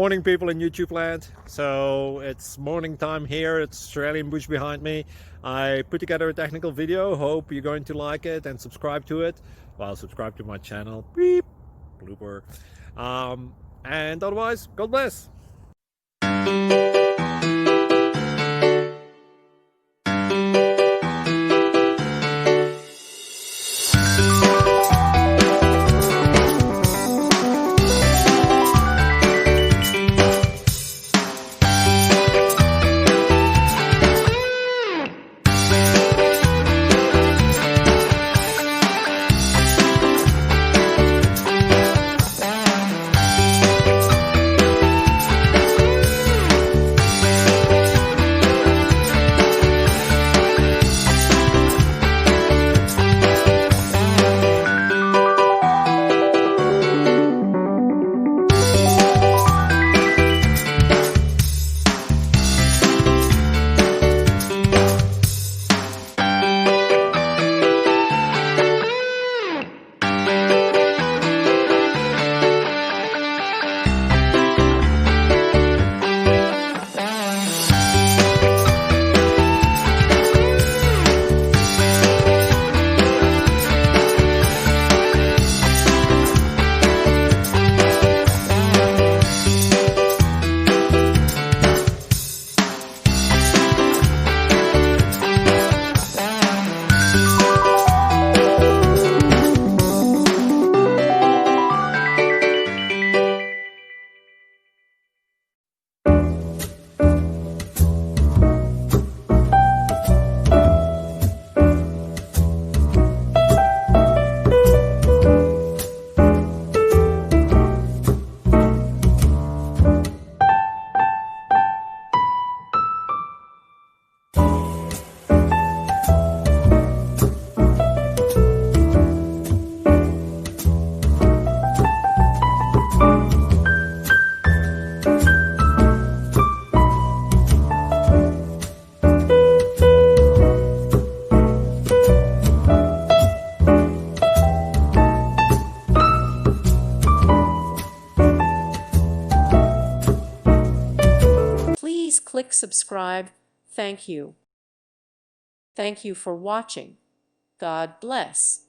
Morning, people in YouTube land. So it's morning time here. It's Australian bush behind me. I put together a technical video. Hope you're going to like it and subscribe to it. Well, subscribe to my channel. Beep. Blooper. And otherwise, God bless. Please click subscribe. Thank you. Thank you for watching. God bless.